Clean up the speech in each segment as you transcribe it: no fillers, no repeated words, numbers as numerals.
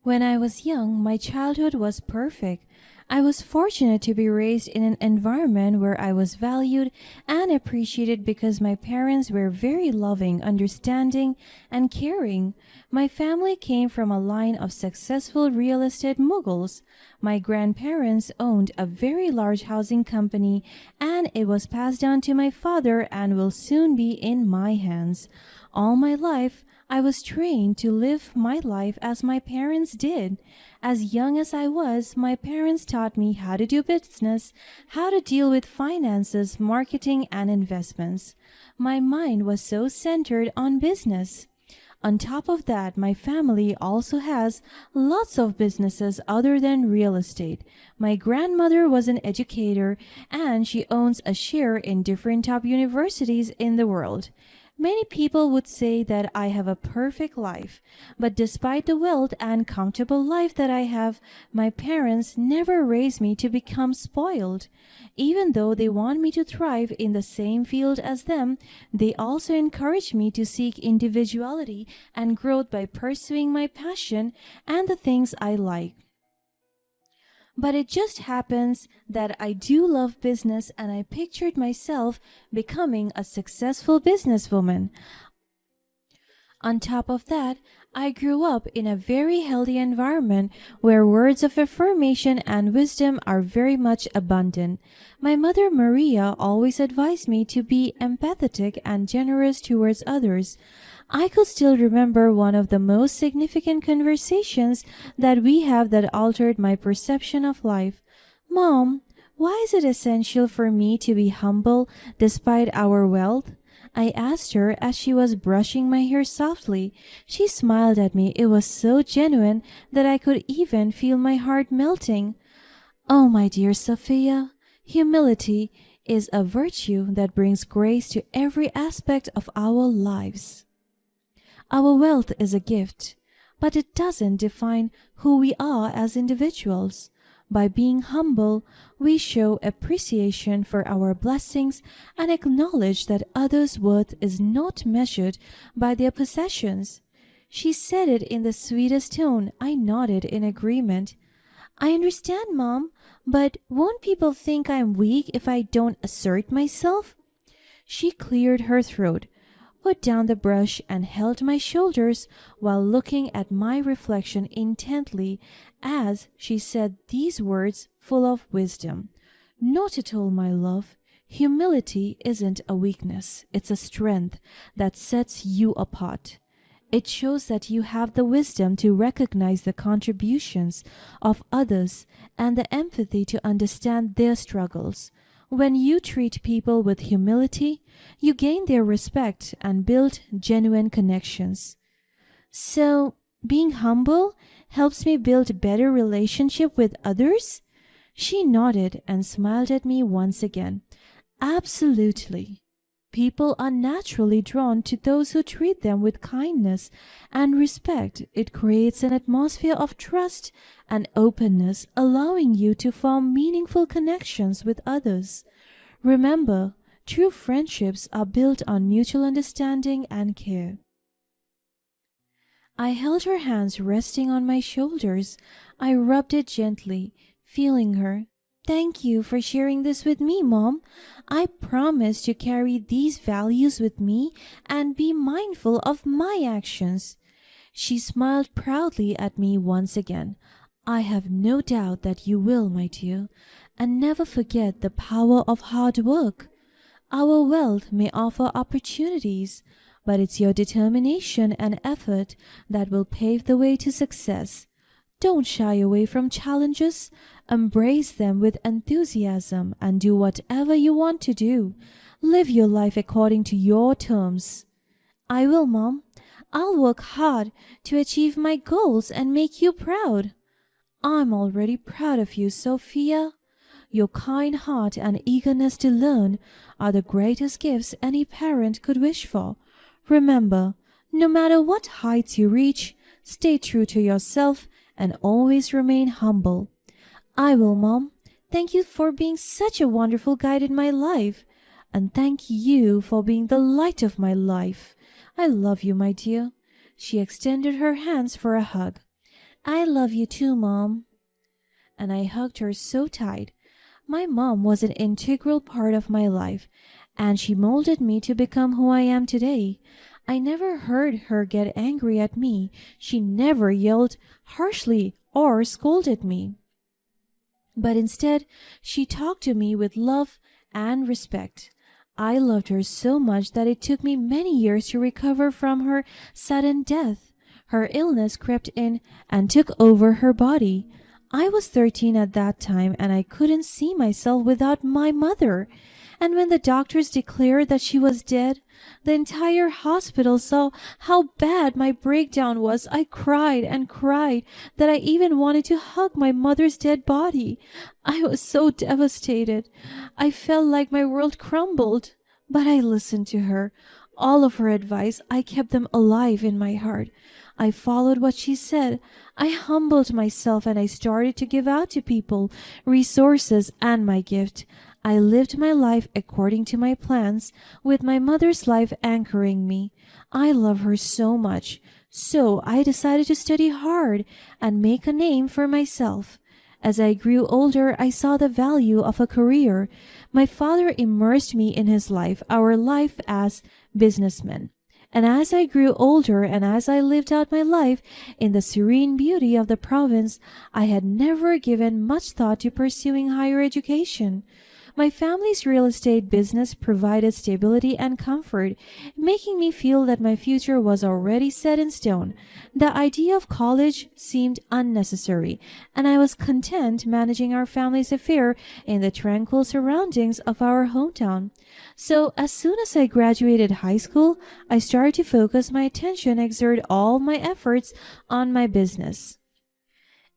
When I was young, my childhood was perfect. I was fortunate to be raised in an environment where I was valued and appreciated because my parents were very loving, understanding, and caring. My family came from a line of successful real estate moguls. My grandparents owned a very large housing company, and it was passed down to my father and will soon be in my hands. All my life, I was trained to live my life as my parents did. As young as I was, my parents taught me how to do business, how to deal with finances, marketing, and investments. My mind was so centered on business. On top of that, my family also has lots of businesses other than real estate. My grandmother was an educator and she owns a share in different top universities in the world. Many people would say that I have a perfect life, but despite the wealth and comfortable life that I have, my parents never raised me to become spoiled. Even though they want me to thrive in the same field as them, they also encourage me to seek individuality and growth by pursuing my passion and the things I like. But it just happens that I do love business and I pictured myself becoming a successful businesswoman. On top of that, I grew up in a very healthy environment where words of affirmation and wisdom are very much abundant. My mother Maria always advised me to be empathetic and generous towards others. I could still remember one of the most significant conversations that we have that altered my perception of life. Mom, why is it essential for me to be humble despite our wealth? I asked her as she was brushing my hair softly. She smiled at me. It was so genuine that I could even feel my heart melting. Oh, my dear Sophia, humility is a virtue that brings grace to every aspect of our lives. Our wealth is a gift, but it doesn't define who we are as individuals. By being humble, we show appreciation for our blessings and acknowledge that others' worth is not measured by their possessions. She said it in the sweetest tone. I nodded in agreement. I understand, Mom, but won't people think I'm weak if I don't assert myself? She cleared her throat, put down the brush, and held my shoulders while looking at my reflection intently as she said these words full of wisdom. Not at all, my love. Humility isn't a weakness. It's a strength that sets you apart. It shows that you have the wisdom to recognize the contributions of others and the empathy to understand their struggles. When you treat people with humility, you gain their respect and build genuine connections. So, being humble helps me build a better relationship with others? She nodded and smiled at me once again. Absolutely. People are naturally drawn to those who treat them with kindness and respect. It creates an atmosphere of trust and openness, allowing you to form meaningful connections with others. Remember, true friendships are built on mutual understanding and care. I held her hands resting on my shoulders. I rubbed it gently, feeling her. Thank you for sharing this with me, Mom. I promise to carry these values with me and be mindful of my actions. She smiled proudly at me once again. I have no doubt that you will, my dear, and never forget the power of hard work. Our wealth may offer opportunities, but it's your determination and effort that will pave the way to success. Don't shy away from challenges. Embrace them with enthusiasm and do whatever you want to do. Live your life according to your terms. I will, Mom. I'll work hard to achieve my goals and make you proud. I'm already proud of you, Sophia. Your kind heart and eagerness to learn are the greatest gifts any parent could wish for. Remember, no matter what heights you reach, stay true to yourself and always remain humble. I will, Mom. Thank you for being such a wonderful guide in my life. And thank you for being the light of my life. I love you, my dear. She extended her hands for a hug. I love you too, Mom. And I hugged her so tight. My mom was an integral part of my life, and she molded me to become who I am today. I never heard her get angry at me. She never yelled harshly or scolded me. But instead, she talked to me with love and respect. I loved her so much that it took me many years to recover from her sudden death. Her illness crept in and took over her body. I was 13 at that time and I couldn't see myself without my mother. And when the doctors declared that she was dead, the entire hospital saw how bad my breakdown was. I cried and cried that I even wanted to hug my mother's dead body. I was so devastated. I felt like my world crumbled. But I listened to her. All of her advice, I kept them alive in my heart. I followed what she said. I humbled myself and I started to give out to people resources and my gift. I lived my life according to my plans, with my mother's life anchoring me. I love her so much. So I decided to study hard and make a name for myself. As I grew older, I saw the value of a career. My father immersed me in his life, our life as businessmen. And as I grew older and as I lived out my life in the serene beauty of the province, I had never given much thought to pursuing higher education. My family's real estate business provided stability and comfort, making me feel that my future was already set in stone. The idea of college seemed unnecessary, and I was content managing our family's affair in the tranquil surroundings of our hometown. So, as soon as I graduated high school, I started to focus my attention and exert all my efforts on my business.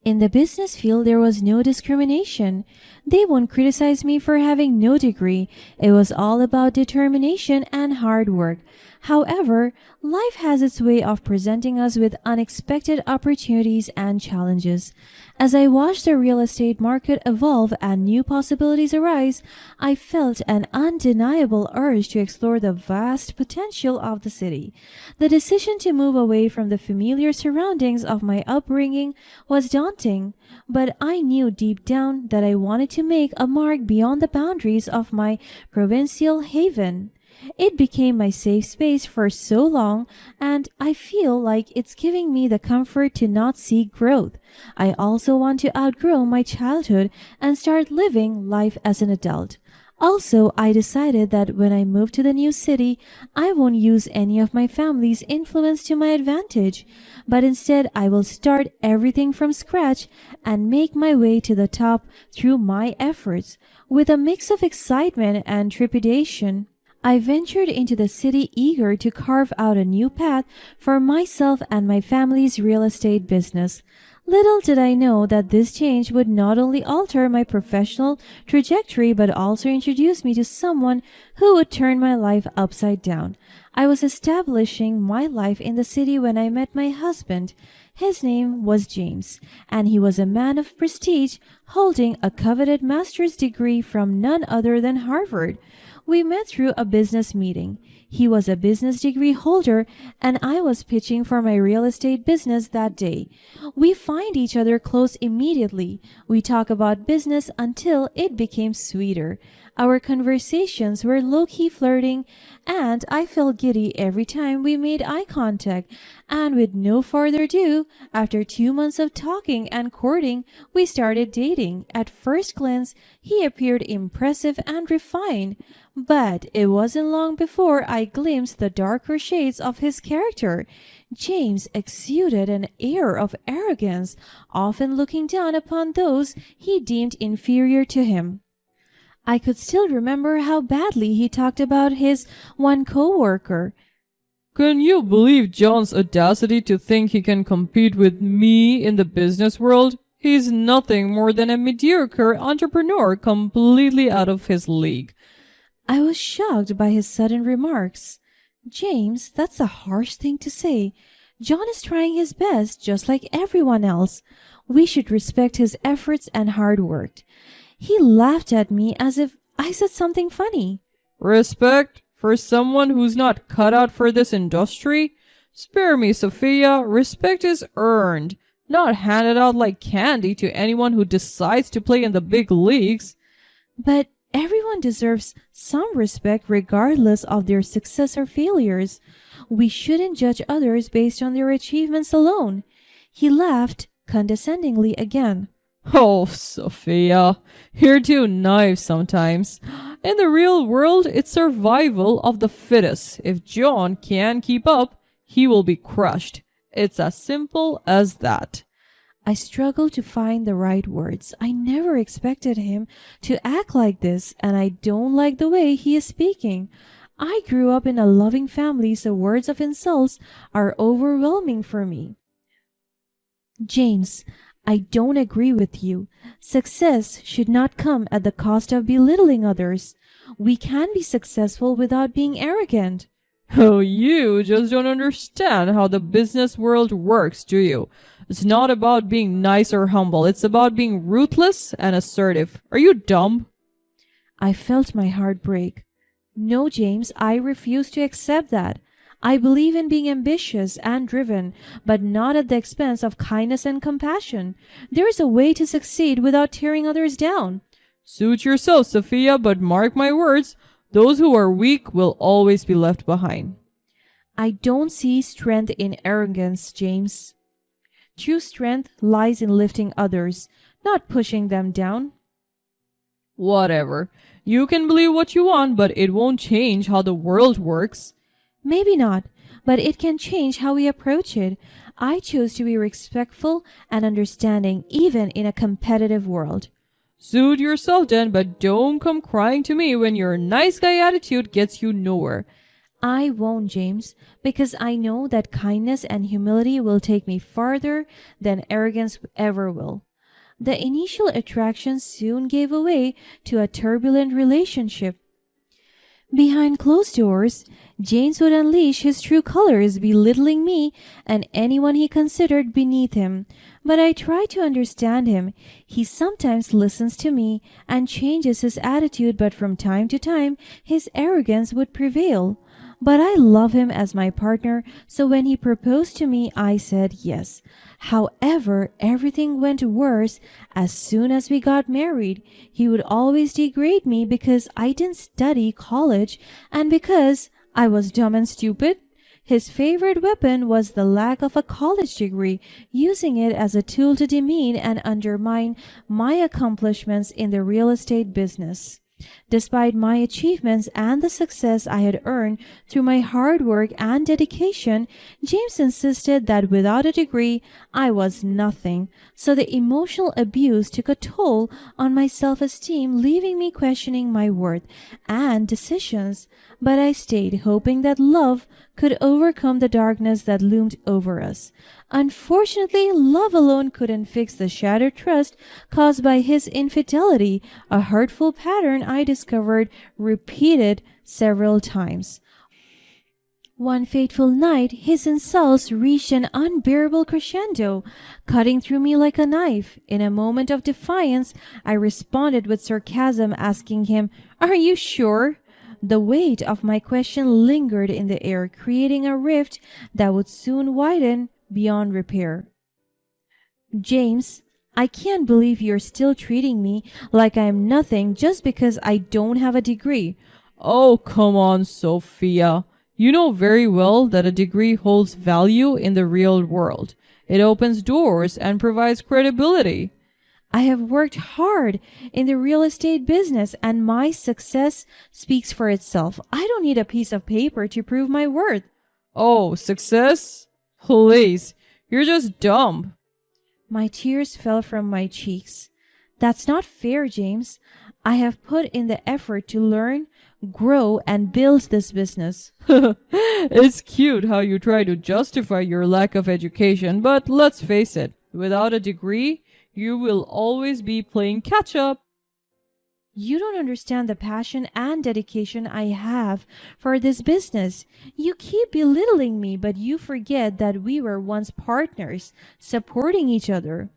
In the business field, there was no discrimination. They won't criticize me for having no degree. It was all about determination and hard work. However, life has its way of presenting us with unexpected opportunities and challenges. As I watched the real estate market evolve and new possibilities arise, I felt an undeniable urge to explore the vast potential of the city. The decision to move away from the familiar surroundings of my upbringing was daunting, but I knew deep down that I wanted to make a mark beyond the boundaries of my provincial haven. It became my safe space for so long, and I feel like it's giving me the comfort to not see growth. I also want to outgrow my childhood and start living life as an adult. Also, I decided that when I move to the new city, I won't use any of my family's influence to my advantage, but instead I will start everything from scratch and make my way to the top through my efforts. With a mix of excitement and trepidation, I ventured into the city eager to carve out a new path for myself and my family's real estate business. Little did I know that this change would not only alter my professional trajectory but also introduce me to someone who would turn my life upside down. I was establishing my life in the city when I met my husband. His name was James, and he was a man of prestige, holding a coveted master's degree from none other than Harvard. We met through a business meeting. He was a business degree holder, and I was pitching for my real estate business that day. We find each other close immediately. We talk about business until it became sweeter. Our conversations were low-key flirting, and I felt giddy every time we made eye contact. And with no further ado, after 2 months of talking and courting, we started dating. At first glance, he appeared impressive and refined, but it wasn't long before I glimpsed the darker shades of his character. James exuded an air of arrogance, often looking down upon those he deemed inferior to him. I could still remember how badly he talked about his one coworker. Can you believe John's audacity to think he can compete with me in the business world? He's nothing more than a mediocre entrepreneur completely out of his league. I was shocked by his sudden remarks. James, that's a harsh thing to say. John is trying his best, just like everyone else. We should respect his efforts and hard work. He laughed at me as if I said something funny. Respect? For someone who's not cut out for this industry? Spare me, Sophia. Respect is earned. not handed out like candy to anyone who decides to play in the big leagues. But everyone deserves some respect regardless of their success or failures. We shouldn't judge others based on their achievements alone. He laughed condescendingly again. Oh, Sophia, you're too naive sometimes. In the real world, it's survival of the fittest. If John can't keep up, he will be crushed. It's as simple as that. I struggled to find the right words. I never expected him to act like this, and I don't like the way he is speaking. I grew up in a loving family, so words of insults are overwhelming for me. James, I don't agree with you. Success should not come at the cost of belittling others. We can be successful without being arrogant. Oh, you just don't understand how the business world works, do you? It's not about being nice or humble. It's about being ruthless and assertive. Are you dumb? I felt my heart break. No, James, I refuse to accept that. I believe in being ambitious and driven, but not at the expense of kindness and compassion. There is a way to succeed without tearing others down. Suit yourself, Sophia, but mark my words, those who are weak will always be left behind. I don't see strength in arrogance, James. True strength lies in lifting others, not pushing them down. Whatever. You can believe what you want, but it won't change how the world works. Maybe not, but it can change how we approach it. I choose to be respectful and understanding even in a competitive world. Suit yourself then, but don't come crying to me when your nice guy attitude gets you nowhere. I won't, James, because I know that kindness and humility will take me farther than arrogance ever will. The initial attraction soon gave way to a turbulent relationship. Behind closed doors, James would unleash his true colors, belittling me and anyone he considered beneath him. But I try to understand him. He sometimes listens to me and changes his attitude, but from time to time his arrogance would prevail. But I love him as my partner, so when he proposed to me, I said yes. However, everything went worse as soon as we got married. He would always degrade me because I didn't study college and because I was dumb and stupid. His favorite weapon was the lack of a college degree, using it as a tool to demean and undermine my accomplishments in the real estate business. Despite my achievements and the success I had earned through my hard work and dedication, James insisted that without a degree, I was nothing. So the emotional abuse took a toll on my self-esteem, leaving me questioning my worth and decisions. But I stayed, hoping that love could overcome the darkness that loomed over us. Unfortunately, love alone couldn't fix the shattered trust caused by his infidelity, a hurtful pattern I discovered repeated several times. One fateful night, his insults reached an unbearable crescendo, cutting through me like a knife. In a moment of defiance, I responded with sarcasm, asking him, "Are you sure?" The weight of my question lingered in the air, creating a rift that would soon widen beyond repair. James, I can't believe you're still treating me like I'm nothing just because I don't have a degree. Oh, come on, Sophia. You know very well that a degree holds value in the real world. It opens doors and provides credibility. I have worked hard in the real estate business and my success speaks for itself. I don't need a piece of paper to prove my worth. Oh, success? Please, you're just dumb. My tears fell from my cheeks. That's not fair, James. I have put in the effort to learn, grow, and build this business. It's cute how you try to justify your lack of education, but let's face it, without a degree, you will always be playing catch up. You don't understand the passion and dedication I have for this business. You keep belittling me, but you forget that we were once partners, supporting each other.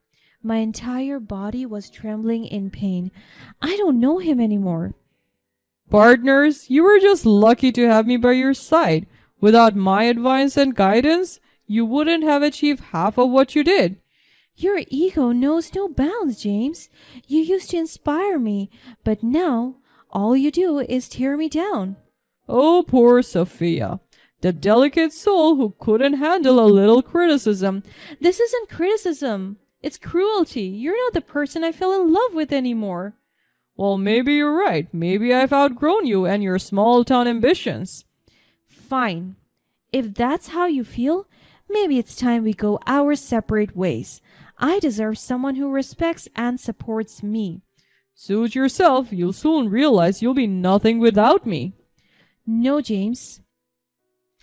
My entire body was trembling in pain. I don't know him anymore. Partners, you were just lucky to have me by your side. Without my advice and guidance, you wouldn't have achieved half of what you did. Your ego knows no bounds, James. You used to inspire me, but now all you do is tear me down. Oh, poor Sophia, the delicate soul who couldn't handle a little criticism. This isn't criticism. It's cruelty. You're not the person I fell in love with anymore. Well, maybe you're right. Maybe I've outgrown you and your small town ambitions. Fine. If that's how you feel, maybe it's time we go our separate ways. I deserve someone who respects and supports me. Suit yourself. You'll soon realize you'll be nothing without me. No, James.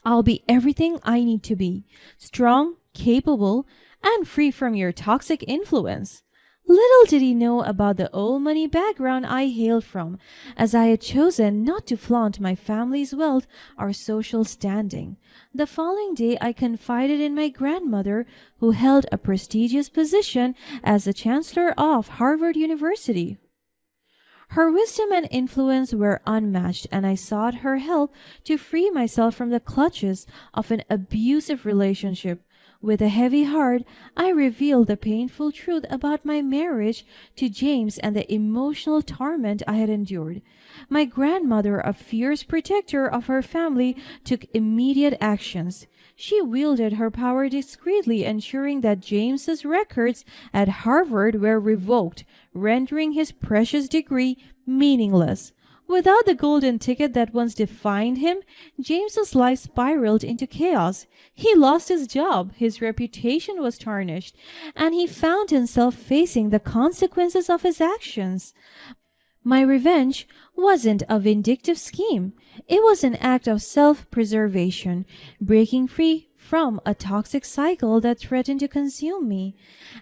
I'll be everything I need to be. Strong, capable, and free from your toxic influence. Little did he know about the old money background I hailed from, as I had chosen not to flaunt my family's wealth or social standing. The following day I confided in my grandmother, who held a prestigious position as the Chancellor of Harvard University. Her wisdom and influence were unmatched, and I sought her help to free myself from the clutches of an abusive relationship. With a heavy heart, I revealed the painful truth about my marriage to James and the emotional torment I had endured. My grandmother, a fierce protector of her family, took immediate actions. She wielded her power discreetly, ensuring that James's records at Harvard were revoked, rendering his precious degree meaningless. Without the golden ticket that once defined him, James's life spiraled into chaos. He lost his job, his reputation was tarnished, and he found himself facing the consequences of his actions. My revenge wasn't a vindictive scheme. It was an act of self-preservation, breaking free from a toxic cycle that threatened to consume me.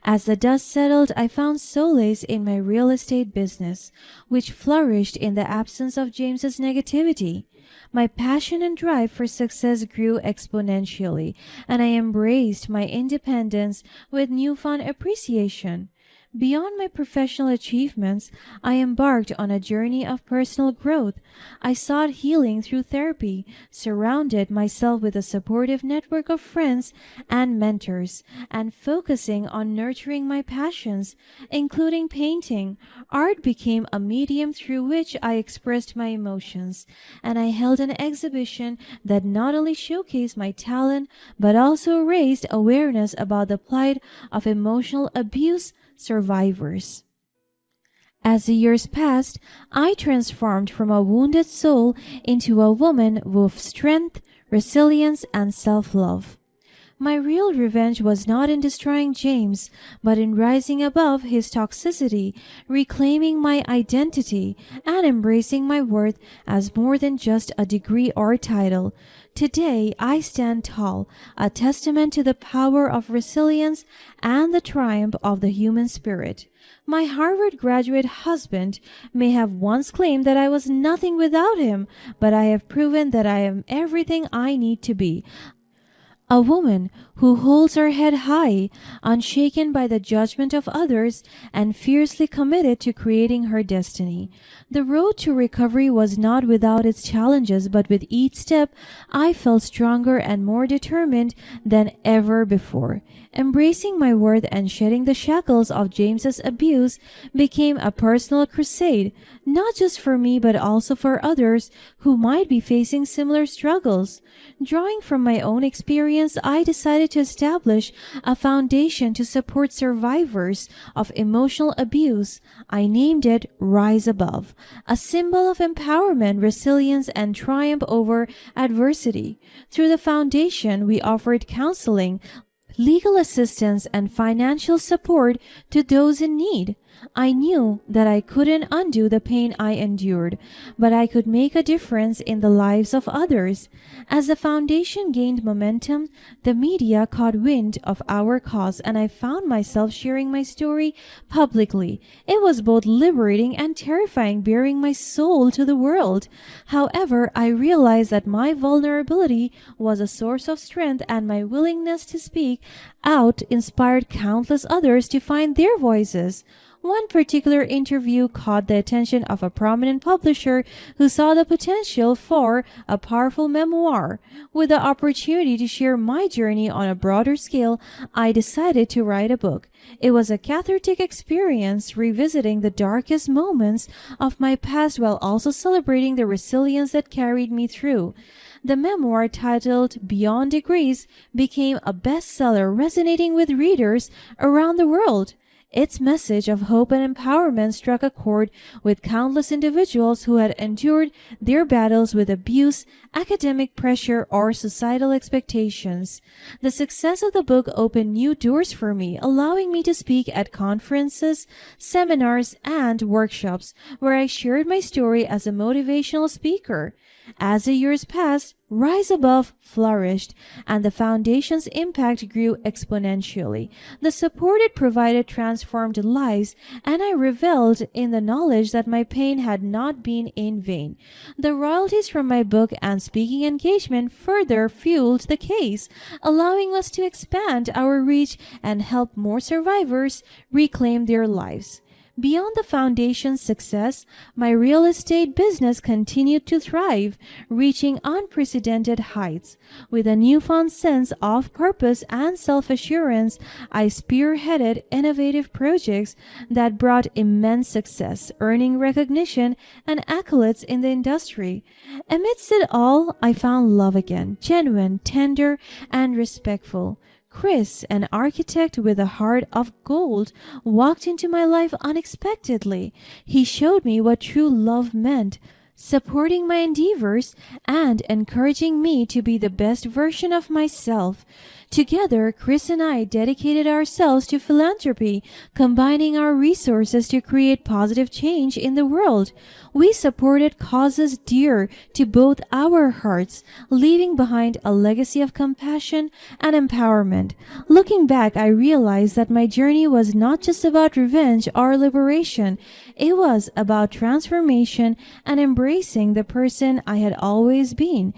As the dust settled, I found solace in my real estate business, which flourished in the absence of James's negativity. My passion and drive for success grew exponentially, and I embraced my independence with newfound appreciation. Beyond my professional achievements, I embarked on a journey of personal growth. I sought healing through therapy, surrounded myself with a supportive network of friends and mentors, and focusing on nurturing my passions, including painting. Art became a medium through which I expressed my emotions, and I held an exhibition that not only showcased my talent, but also raised awareness about the plight of emotional abuse survivors. As the years passed, I transformed from a wounded soul into a woman with strength, resilience, and self-love. My real revenge was not in destroying James, but in rising above his toxicity, reclaiming my identity, and embracing my worth as more than just a degree or title. Today, I stand tall, a testament to the power of resilience and the triumph of the human spirit. My Harvard graduate husband may have once claimed that I was nothing without him, but I have proven that I am everything I need to be. A woman who holds her head high, unshaken by the judgment of others, and fiercely committed to creating her destiny. The road to recovery was not without its challenges, but with each step, I felt stronger and more determined than ever before. Embracing my worth and shedding the shackles of James's abuse became a personal crusade, not just for me but also for others who might be facing similar struggles. Drawing from my own experience, I decided to establish a foundation to support survivors of emotional abuse. I named it Rise Above, a symbol of empowerment, resilience, and triumph over adversity. Through the foundation, we offered counseling, legal assistance, and financial support to those in need. I knew that I couldn't undo the pain I endured, but I could make a difference in the lives of others. As the foundation gained momentum, the media caught wind of our cause, and I found myself sharing my story publicly. It was both liberating and terrifying, bearing my soul to the world. However, I realized that my vulnerability was a source of strength, and my willingness to speak out inspired countless others to find their voices. One particular interview caught the attention of a prominent publisher who saw the potential for a powerful memoir. With the opportunity to share my journey on a broader scale, I decided to write a book. It was a cathartic experience, revisiting the darkest moments of my past while also celebrating the resilience that carried me through. The memoir, titled Beyond Degrees, became a bestseller, resonating with readers around the world. Its message of hope and empowerment struck a chord with countless individuals who had endured their battles with abuse, academic pressure, or societal expectations. The success of the book opened new doors for me, allowing me to speak at conferences, seminars, and workshops where I shared my story as a motivational speaker. As the years passed, Rise Above flourished, and the foundation's impact grew exponentially. The support it provided transformed lives, and I reveled in the knowledge that my pain had not been in vain. The royalties from my book and speaking engagement further fueled the case, allowing us to expand our reach and help more survivors reclaim their lives. Beyond the foundation's success, my real estate business continued to thrive, reaching unprecedented heights. With a newfound sense of purpose and self-assurance, I spearheaded innovative projects that brought immense success, earning recognition and accolades in the industry. Amidst it all, I found love again, genuine, tender, and respectful. Chris, an architect with a heart of gold, walked into my life unexpectedly. He showed me what true love meant, supporting my endeavors and encouraging me to be the best version of myself. Together, Chris and I dedicated ourselves to philanthropy, combining our resources to create positive change in the world. We supported causes dear to both our hearts, leaving behind a legacy of compassion and empowerment. Looking back, I realized that my journey was not just about revenge or liberation. It was about transformation and embracing the person I had always been,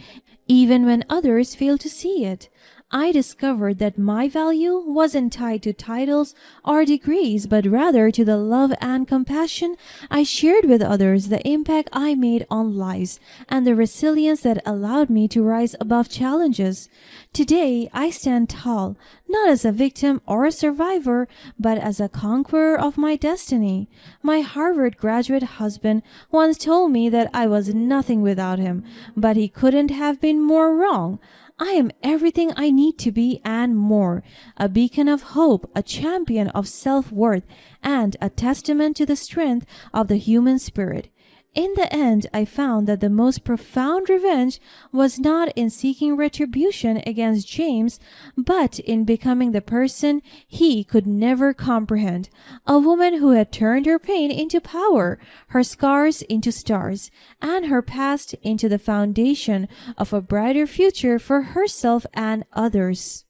even when others failed to see it. I discovered that my value wasn't tied to titles or degrees, but rather to the love and compassion I shared with others, the impact I made on lives, and the resilience that allowed me to rise above challenges. Today, I stand tall, not as a victim or a survivor, but as a conqueror of my destiny. My Harvard graduate husband once told me that I was nothing without him, but he couldn't have been more wrong. I am everything I need to be and more, a beacon of hope, a champion of self-worth, and a testament to the strength of the human spirit. In the end, I found that the most profound revenge was not in seeking retribution against James, but in becoming the person he could never comprehend, a woman who had turned her pain into power, her scars into stars, and her past into the foundation of a brighter future for herself and others.